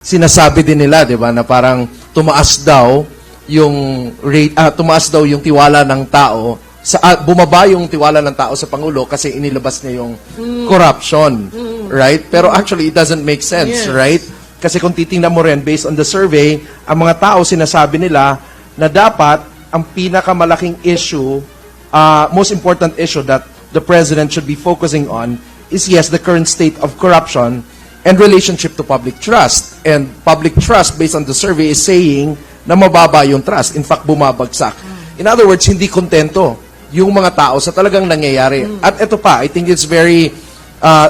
Sinasabi din nila, 'di ba, na parang tumaas daw yung rate, tumaas daw yung tiwala ng tao sa bumaba yung tiwala ng tao sa pangulo kasi inilabas niya yung corruption, right? Pero actually it doesn't make sense, right? Kasi kung titingnan mo rin based on the survey, ang mga tao sinasabi nila na dapat ang pinakamalaking issue, most important issue that the president should be focusing on is yes, the current state of corruption and relationship to public trust. And public trust, based on the survey, is saying na mababa yung trust. In fact, bumabagsak. In other words, hindi kontento yung mga tao sa talagang nangyayari. At ito pa, I think it's very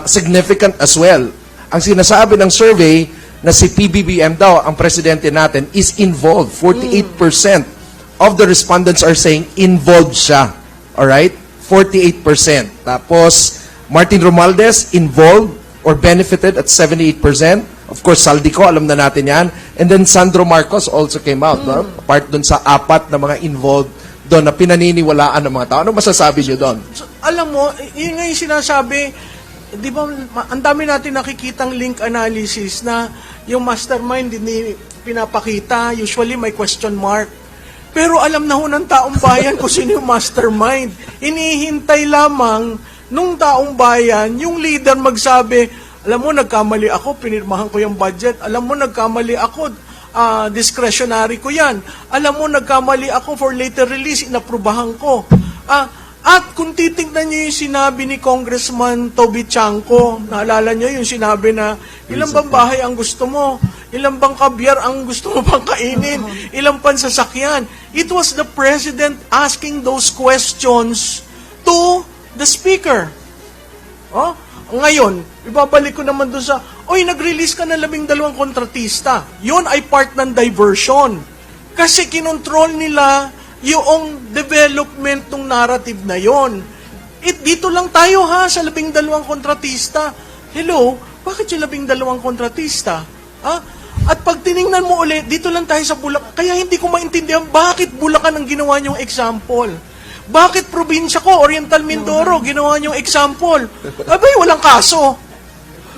significant as well. Ang sinasabi ng survey na si PBBM daw, ang presidente natin, is involved. 48% of the respondents are saying involved siya. Alright? 48%. Tapos, Martin Romualdez, involved or benefited at 78%. Of course, Saldico, alam na natin yan. And then Sandro Marcos also came out, no? Part dun sa apat na mga involved doon na pinaniniwalaan ng mga tao. Ano masasabi niyo doon? So, alam mo, yun nga yung sinasabi, di ba, ang dami natin nakikitang link analysis na yung mastermind hindi pinapakita, usually may question mark. Pero alam na ho ng taong bayan kung sino yung mastermind. Inihintay lamang nung taong bayan, yung leader magsabi, alam mo, nagkamali ako, pinirmahan ko yung budget. Alam mo, nagkamali ako, discretionary ko yan. Alam mo, nagkamali ako for later release, inaprubahan ko. At kung titignan niyo yung sinabi ni Congressman Toby Chanco, naalala niyo yung sinabi na, ilang bang bahay ang gusto mo? Ilang bang kabyar ang gusto mo bang kainin? Ilang pansasakyan? It was the president asking those questions to the speaker. Oh, ngayon, ibabalik ko naman doon sa, nag-release ka ng 12 kontratista. Yun ay part ng diversion. Kasi kinontrol nila yung development ng narrative na yon. Dito lang tayo sa 12 kontratista. Hello, bakit yung 12 kontratista? At pag tiningnan mo ulit, dito lang tayo sa Bulacan. Kaya hindi ko maintindihan bakit Bulacan ang ginawa niyong example. Bakit probinsya ko, Oriental Mindoro, ginawa niyong example? Abay, walang kaso.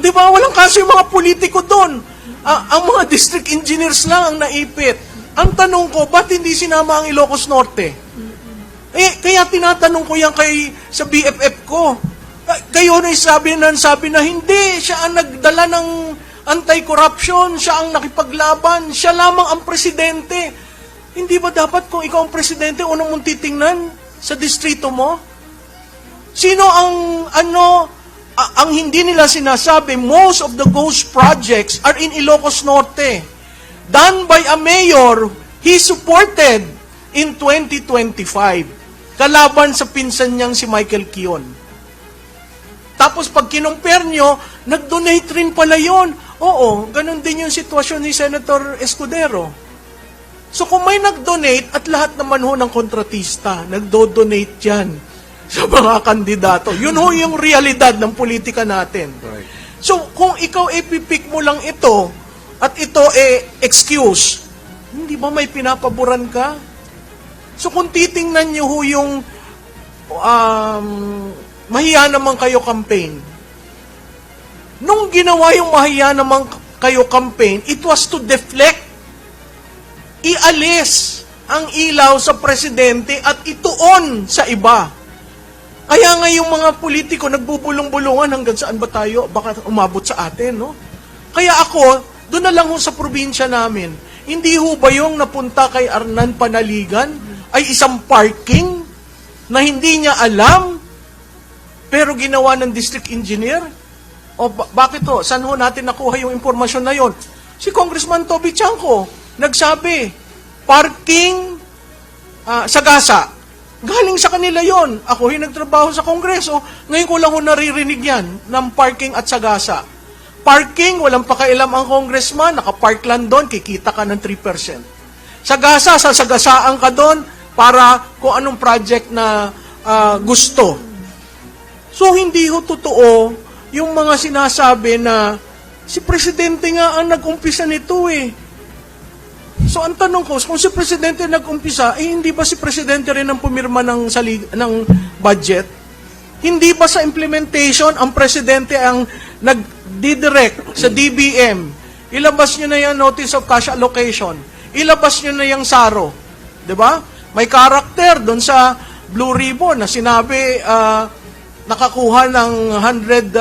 Di ba? Walang kaso yung mga politiko doon. Ang mga district engineers lang ang naipit. Ang tanong ko, ba't hindi sinama ang Ilocos Norte? Kaya tinatanong ko yan sa BFF ko. Kayo na sabi na hindi, siya ang nagdala ng anti-corruption, siya ang nakipaglaban, siya lamang ang presidente. Hindi ba dapat kung ikaw ang presidente, unang mong titingnan sa distrito mo? Sino ang hindi nila sinasabi, most of the ghost projects are in Ilocos Norte. Done by a mayor he supported in 2025. Kalaban sa pinsan niyang si Michael Kion. Tapos pag kinumpare nyo, nag-donate rin pala yun. Oo, ganun din yung sitwasyon ni Senator Escudero. So kung may nag-donate at lahat naman ho ng kontratista, nagdo-donate yan sa mga kandidato. Yun ho yung realidad ng politika natin. Right. So kung ikaw ipipik mo lang ito at ito excuse, hindi ba may pinapaboran ka? So kung titingnan nyo ho yung mahiya naman kayo campaign, nung ginawa yung mahiya naman kayo campaign, it was to deflect, ialis ang ilaw sa presidente at ituon sa iba. Kaya nga yung mga politiko nagbubulong-bulungan hanggang saan ba tayo? Baka umabot sa atin, no? Kaya ako, doon na lang ho sa probinsya namin, hindi ho ba yung napunta kay Arnan Panaligan ay isang parking na hindi niya alam pero ginawa ng district engineer? O bakit ho? Saan ho natin nakuha yung impormasyon na yon? Si Congressman Toby Chanco nagsabi, parking Sagasa. Galing sa kanila yon. Ako nagtrabaho sa Kongreso, ngayon ko lang ho naririnig yan ng parking at Sagasa. Parking, walang pakialam ang congressman, nakapark lang doon, kikita ka ng 3%. Sagasa, sasagasaan ka doon para kung anong project na gusto. So, hindi ho totoo yung mga sinasabi na si Presidente nga ang nag-umpisa nito So, ang tanong ko, kung si Presidente nag-umpisa, hindi ba si Presidente rin ang pumirma ng budget? Hindi ba sa implementation, ang Presidente ang nag-direct sa DBM ilabas nyo na yung notice of cash allocation, ilabas nyo na yung SARO. Diba? May character doon sa Blue Ribbon na sinabi, nakakuha ng 100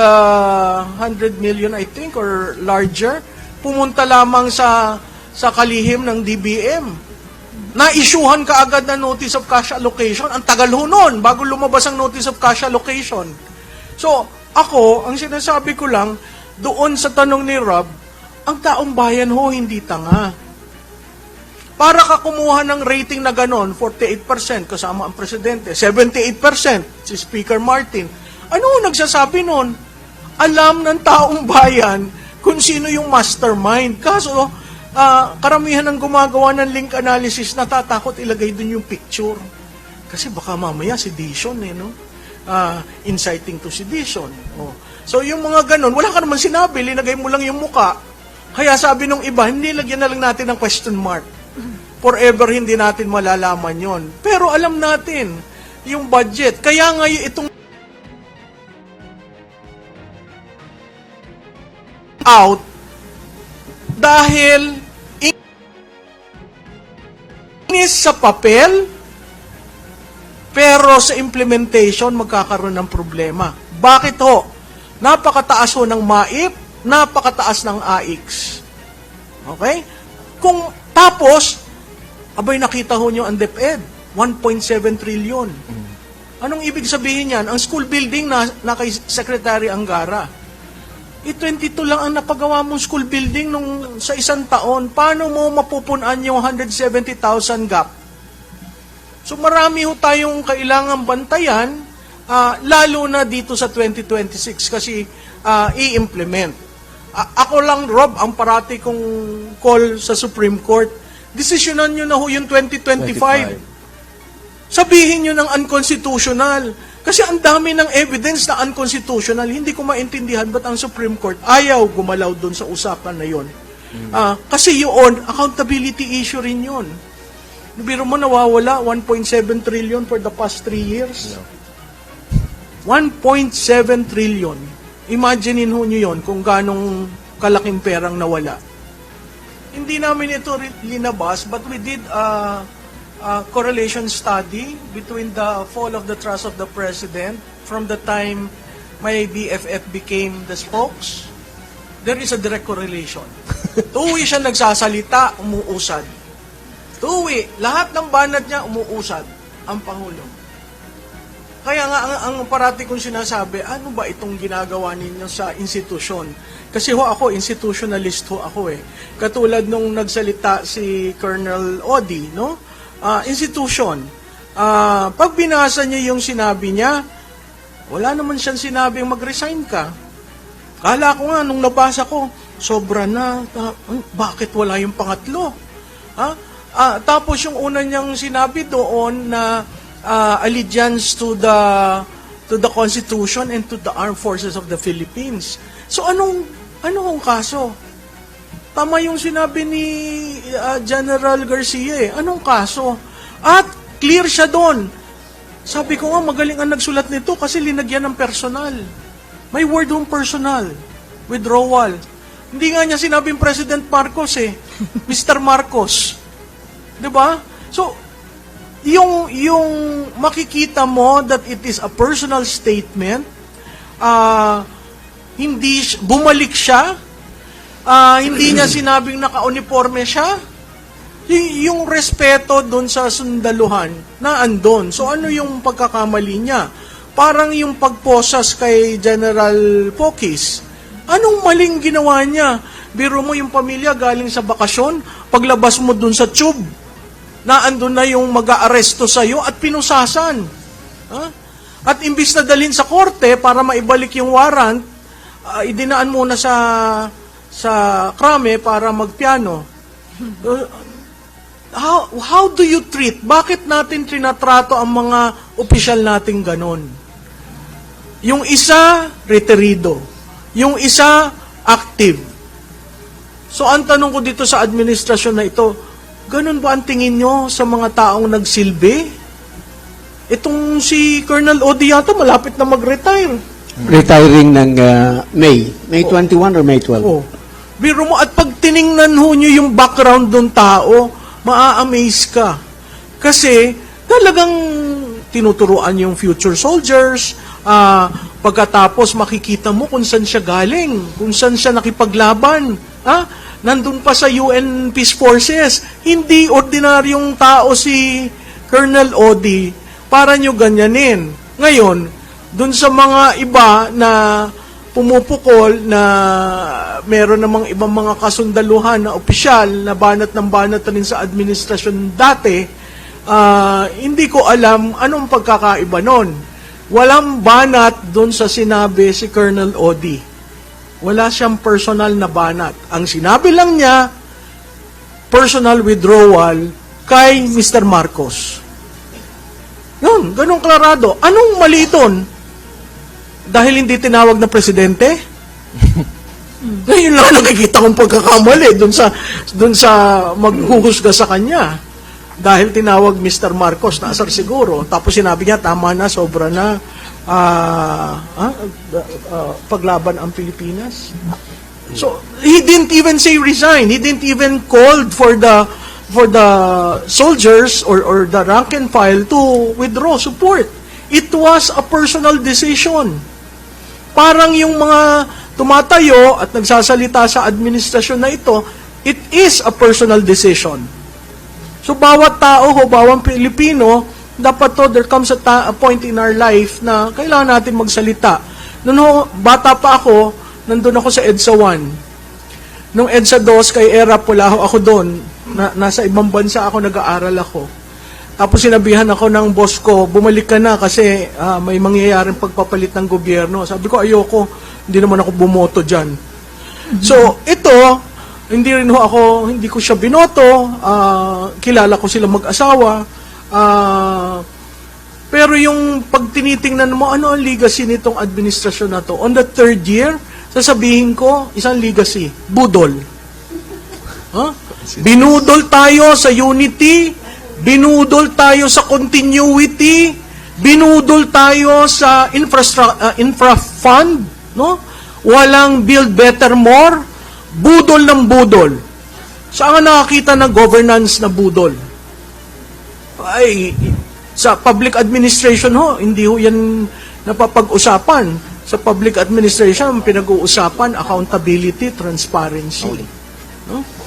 million, I think, or larger, pumunta lamang sa kalihim ng DBM. Na-issuehan ka agad na notice of cash allocation. Ang tagal ho nun, bago lumabas ang notice of cash allocation. So, ako, ang sinasabi ko lang, doon sa tanong ni Rob, ang taong bayan ho, hindi tanga. Para ka kumuha ng rating na ganon, 48% kasama ang presidente, 78% si Speaker Martin. Ano nagsasabi nun? Alam ng taong bayan kung sino yung mastermind. Kaso, karamihan ng gumagawa ng link analysis, natatakot ilagay dun yung picture. Kasi baka mamaya sedition, no? Inciting to sedition. Oh. So, yung mga ganon, wala ka naman sinabi, linagay mo lang yung muka. Kaya sabi nung iba, hindi lagyan na lang natin ng question mark. Forever hindi natin malalaman yon. Pero alam natin yung budget. Kaya nga itong out dahil inis sa papel pero sa implementation magkakaroon ng problema. Bakit ho? Napakataas ho ng MAIP, napakataas ng AIX. Okay? Kung tapos abay, nakita ho nyo ang DepEd, 1.7 trillion. Anong ibig sabihin yan? Ang school building na kay Secretary Angara. 22 lang ang napagawa mong school building sa isang taon. Paano mo mapupunan yung 170,000 gap? So marami ho tayong kailangang bantayan, lalo na dito sa 2026 kasi i-implement. Ako lang, Rob, ang parati kong call sa Supreme Court, desisyonan nyo na ho yung 2025. Sabihin nyo ng unconstitutional. Kasi ang dami ng evidence na unconstitutional. Hindi ko maintindihan ba't ang Supreme Court ayaw gumalaw doon sa usapan na yon. Kasi yun, accountability issue rin yun. Biro mo nawawala, 1.7 trillion for the past 3 years. 1.7 trillion. Imaginein ho nyo yun kung ganong kalaking perang nawala. Hindi namin ito linabas, but we did a correlation study between the fall of the trust of the President from the time my BFF became the spokes. There is a direct correlation. Tuwi siya nagsasalita, umuusad. Tuwi, lahat ng banat niya, umuusad ang Pangulo. Kaya nga, ang parati kong sinasabi, ano ba itong ginagawa ninyo sa institusyon? Kasi ho ako, institutionalist ho ako eh. Katulad nung nagsalita si Colonel Odi, no? Institution. Pag binasa niyo yung sinabi niya, wala naman siyang sinabing mag-resign ka. Kala ko nga, nung nabasa ko, sobra na, bakit wala yung pangatlo? Tapos yung una niyang sinabi doon na allegiance to the Constitution and to the Armed Forces of the Philippines. So anong kaso? Tama yung sinabi ni General Garcia eh. Anong kaso? At clear siya doon. Sabi ko nga, magaling ang nagsulat nito kasi linagyan ng personal. May word hong personal. Withdrawal. Hindi nga niya sinabing President Marcos eh. Mr. Marcos. Diba? So, yung makikita mo that it is a personal statement, hindi bumalik siya, hindi niya sinabing naka-uniforme siya, yung respeto doon sa sundaluhan na andon. So ano yung pagkakamali niya? Parang yung pagposas kay General Pokis. Anong maling ginawa niya? Biro mo yung pamilya galing sa bakasyon, paglabas mo doon sa tube, na andun na yung mag-aaresto sa'yo at pinusasan. At imbis na dalhin sa korte para maibalik yung warrant, idinaan muna sa krame para magpiano. How do you treat? Bakit natin trinatrato ang mga opisyal nating ganon? Yung isa, reterido. Yung isa, active. So, ang tanong ko dito sa administrasyon na ito, ganun ba ang tingin nyo sa mga taong nagsilbi? Itong si Colonel Odi yata malapit na mag-retire. Retiring ng May 21 or May 12? Oh. Biro mo, at pag tiningnan ho nyo yung background ng tao, maa-amaze ka. Kasi talagang tinuturuan yung future soldiers, pagkatapos makikita mo kung saan siya galing, kung saan siya nakipaglaban. Nandun pa sa UN Peace Forces. Hindi ordinaryong tao si Colonel Odi para nyo ganyanin. Ngayon, dun sa mga iba na pumupukol na meron namang ibang mga kasundaluhan na opisyal na banat ng banat na rin sa administrasyon dati, hindi ko alam anong pagkakaiba nun. Walang banat dun sa sinabi si Colonel Odi. Wala siyang personal na banat. Ang sinabi lang niya, personal withdrawal kay Mr. Marcos. Yun, ganun klarado. Anong mali doon? Dahil hindi tinawag na presidente? Ngayon lang nakikita kong pagkakamali doon sa maghuhusga sa kanya. Dahil tinawag Mr. Marcos, naasar siguro. Tapos sinabi niya, tama na, sobra na, paglaban ang Pilipinas. So, he didn't even say resign. He didn't even call for the soldiers or the rank and file to withdraw support. It was a personal decision. Parang yung mga tumatayo at nagsasalita sa administrasyon na ito, it is a personal decision. So bawat tao ho, bawat Pilipino, dapat to, there comes a point in our life na kailangan natin magsalita. Noon ho, bata pa ako, nandun ako sa EDSA 1. Nung EDSA 2, kay ERAP, wala ako doon. Nasa ibang bansa ako, nag-aaral ako. Tapos sinabihan ako ng boss ko, bumalik ka na kasi may mangyayaring pagpapalit ng gobyerno. Sabi ko, ayoko, hindi naman ako bumoto dyan. So, ito, hindi ko siya binoto, kilala ko sila mag-asawa, pero yung pag tinitingnan mo, ano ang legacy nitong administrasyon na to? On the third year, sasabihin ko, isang legacy, budol. Binudol tayo sa unity, binudol tayo sa continuity, binudol tayo sa infra fund, no? Walang build better more, budol ng budol. Saan nakakita ng governance na budol? Ay, sa public administration ho, hindi ho yan napapag-usapan. Sa public administration, pinag-uusapan accountability, transparency. No?